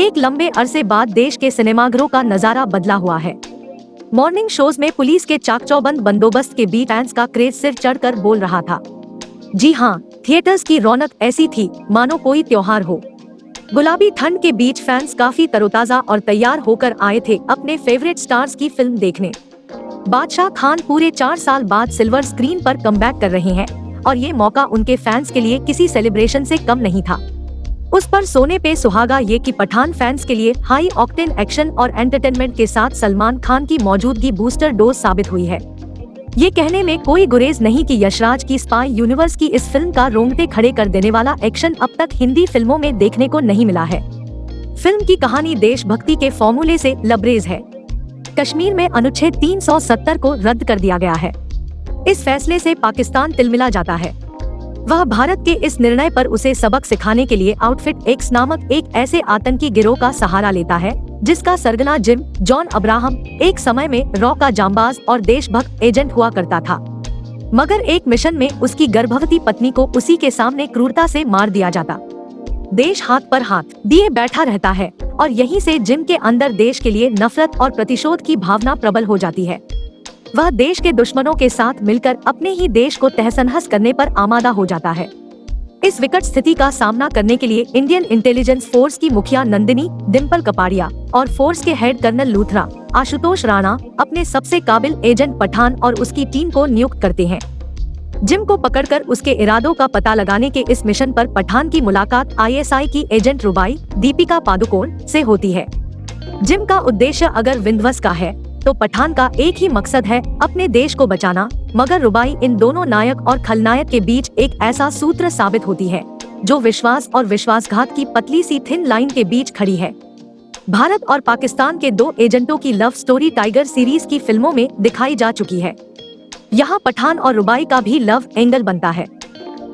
एक लंबे अरसे बाद देश के सिनेमाघरों का नजारा बदला हुआ है। मॉर्निंग शोज में पुलिस के चाकचौबंद बंदोबस्त के बीच फैंस का क्रेज सिर चढ़कर बोल रहा था। जी हाँ, थिएटर्स की रौनक ऐसी थी मानो कोई त्योहार हो। गुलाबी ठंड के बीच फैंस काफी तरोताजा और तैयार होकर आए थे अपने फेवरेट स्टार्स की फिल्म देखने। बादशाह खान पूरे 4 साल बाद सिल्वर स्क्रीन पर कमबैक कर रहे हैं और ये मौका उनके फैंस के लिए किसी सेलिब्रेशन से कम नहीं था। उस पर सोने पे सुहागा ये कि पठान फैंस के लिए हाई ऑक्टेन एक्शन और एंटरटेनमेंट के साथ सलमान खान की मौजूदगी बूस्टर डोज साबित हुई है। ये कहने में कोई गुरेज नहीं कि यशराज की स्पाई यूनिवर्स की इस फिल्म का रोंगटे खड़े कर देने वाला एक्शन अब तक हिंदी फिल्मों में देखने को नहीं मिला है। फिल्म की कहानी देशभक्ति के फॉर्मूले से लबरेज है। कश्मीर में अनुच्छेद 370 को रद्द कर दिया गया है। इस फैसले से पाकिस्तान तिलमिला जाता है। वह भारत के इस निर्णय पर उसे सबक सिखाने के लिए आउटफिट एक्स नामक एक ऐसे आतंकी गिरोह का सहारा लेता है जिसका सरगना जिम जॉन अब्राहम एक समय में रॉ का जांबाज और देशभक्त एजेंट हुआ करता था, मगर एक मिशन में उसकी गर्भवती पत्नी को उसी के सामने क्रूरता से मार दिया जाता। देश हाथ पर हाथ दिए बैठा रहता है और यहीं से जिम के अंदर देश के लिए नफरत और प्रतिशोध की भावना प्रबल हो जाती है। वह देश के दुश्मनों के साथ मिलकर अपने ही देश को तहस-नहस करने पर आमादा हो जाता है। इस विकट स्थिति का सामना करने के लिए इंडियन इंटेलिजेंस फोर्स की मुखिया नंदिनी डिम्पल कपाड़िया और फोर्स के हेड कर्नल लूथरा आशुतोष राणा अपने सबसे काबिल एजेंट पठान और उसकी टीम को नियुक्त करते हैं। जिम को पकड़कर उसके इरादों का पता लगाने के इस मिशन पर पठान की मुलाकात आईएसआई की एजेंट रुबाई दीपिका पादुकोण से होती है। जिम का उद्देश्य अगर विध्वंस का है तो पठान का एक ही मकसद है, अपने देश को बचाना, मगर रुबाई इन दोनों नायक और खलनायक के बीच एक ऐसा सूत्र साबित होती है जो विश्वास और विश्वासघात की पतली सी थिन लाइन के बीच खड़ी है। भारत और पाकिस्तान के 2 एजेंटों की लव स्टोरी टाइगर सीरीज की फिल्मों में दिखाई जा चुकी है। यहाँ पठान और रुबाई का भी लव एंगल बनता है।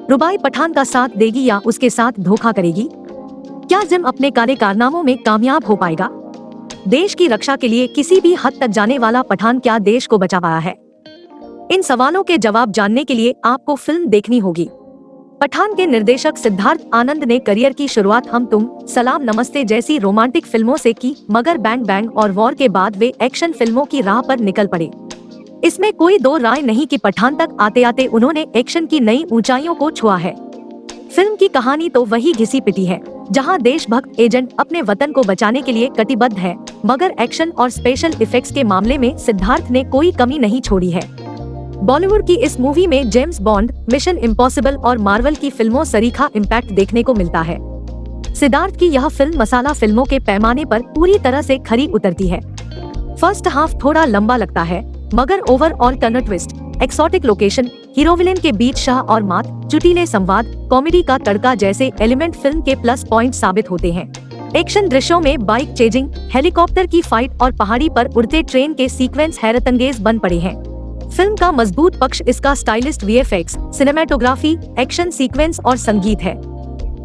रुबाई पठान का साथ देगी या उसके साथ धोखा करेगी? क्या जिम अपने काले कारनामों में कामयाब हो पाएगा? देश की रक्षा के लिए किसी भी हद तक जाने वाला पठान क्या देश को बचा पाया है? इन सवालों के जवाब जानने के लिए आपको फिल्म देखनी होगी। पठान के निर्देशक सिद्धार्थ आनंद ने करियर की शुरुआत हम तुम, सलाम नमस्ते जैसी रोमांटिक फिल्मों से की, मगर बैंग बैंग और वॉर के बाद वे एक्शन फिल्मों की राह पर निकल पड़े। इसमें कोई दो राय नहीं कि पठान तक आते आते उन्होंने एक्शन की नई ऊंचाइयों को छुआ है। फिल्म की कहानी तो वही घिसी पिटी है, जहां देशभक्त एजेंट अपने वतन को बचाने के लिए कटिबद्ध है, मगर एक्शन और स्पेशल इफेक्ट्स के मामले में सिद्धार्थ ने कोई कमी नहीं छोड़ी है। बॉलीवुड की इस मूवी में जेम्स बॉन्ड, मिशन इम्पॉसिबल और मार्वल की फिल्मों सरीखा इम्पैक्ट देखने को मिलता है। सिद्धार्थ की यह फिल्म मसाला फिल्मों के पैमाने पर पूरी तरह से खरी उतरती है। फर्स्ट हाफ थोड़ा लंबा लगता है, मगर overall turn twist, exotic location, hero villain के बीच शाह और मात, चुटीले संवाद, कॉमेडी का तड़का जैसे एलिमेंट फिल्म के प्लस पॉइंट साबित होते हैं। एक्शन दृश्यों में बाइक चेजिंग, हेलीकॉप्टर की फाइट और पहाड़ी पर उड़ते ट्रेन के सीक्वेंस हैरतअंगेज बन पड़े हैं। फिल्म का मजबूत पक्ष इसका stylist VFX, cinematography, action sequence और संगीत है।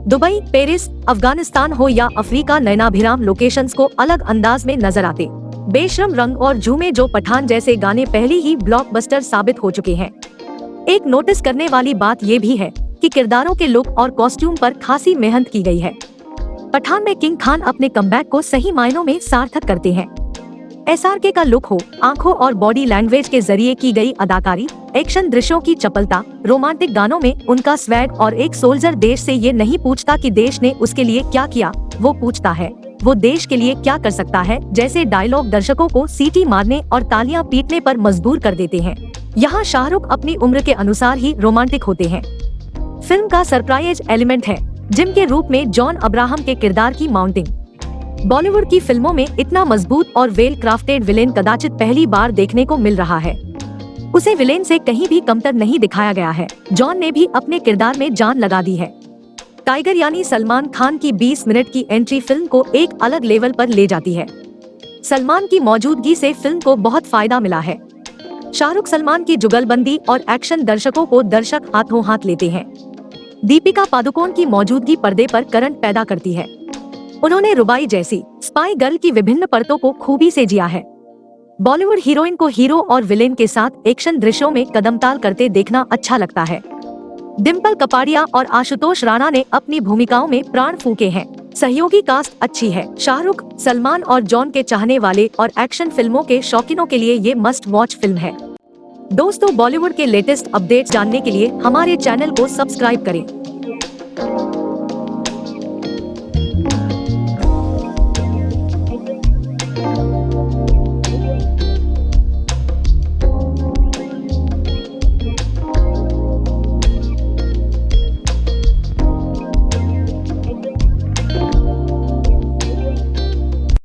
दुबई, पेरिस, अफगानिस्तान हो या अफ्रीका, नयनाभिराम लोकेशंस को अलग अंदाज में नजर आते। बेशरम रंग और झूमे जो पठान जैसे गाने पहले ही ब्लॉकबस्टर साबित हो चुके हैं। एक नोटिस करने वाली बात ये भी है कि किरदारों के लुक और कॉस्ट्यूम पर खासी मेहनत की गई है। पठान में किंग खान अपने कमबैक को सही मायनों में सार्थक करते हैं। एसआरके का लुक हो, आंखों और बॉडी लैंग्वेज के जरिए की गई अदाकारी, एक्शन दृश्यों की चपलता, रोमांटिक गानों में उनका स्वैग और एक सोल्जर देश से ये नहीं पूछता कि देश ने उसके लिए क्या किया, वो पूछता है वो देश के लिए क्या कर सकता है जैसे डायलॉग दर्शकों को सीटी मारने और तालियां पीटने पर मजबूर कर देते हैं। यहाँ शाहरुख अपनी उम्र के अनुसार ही रोमांटिक होते हैं। फिल्म का सरप्राइज एलिमेंट है जिम के रूप में जॉन अब्राहम के किरदार की माउंटिंग। बॉलीवुड की फिल्मों में इतना मजबूत और वेल क्राफ्टेड विलेन कदाचित पहली बार देखने को मिल रहा है। उसे विलेन से कहीं भी कमतर नहीं दिखाया गया है। जॉन ने भी अपने किरदार में जान लगा दी है। टाइगर यानी सलमान खान की 20 मिनट की एंट्री फिल्म को एक अलग लेवल पर ले जाती है। सलमान की मौजूदगी से फिल्म को बहुत फायदा मिला है। शाहरुख सलमान की जुगलबंदी और एक्शन दर्शकों को दर्शक हाथों हाथ लेते हैं। दीपिका पादुकोण की मौजूदगी पर्दे पर करंट पैदा करती है। उन्होंने रुबाई जैसी स्पाई गर्ल की विभिन्न परतों को खूबी से जिया है। बॉलीवुड हीरोइन को हीरो और विलेन के साथ एक्शन दृश्यों में कदमताल करते देखना अच्छा लगता है। डिम्पल कपाड़िया और आशुतोष राणा ने अपनी भूमिकाओं में प्राण फूके हैं। सहयोगी कास्ट अच्छी है। शाहरुख, सलमान और जॉन के चाहने वाले और एक्शन फिल्मों के शौकीनों के लिए ये मस्ट वॉच फिल्म है। दोस्तों, बॉलीवुड के लेटेस्ट अपडेट्स जानने के लिए हमारे चैनल को सब्सक्राइब करें।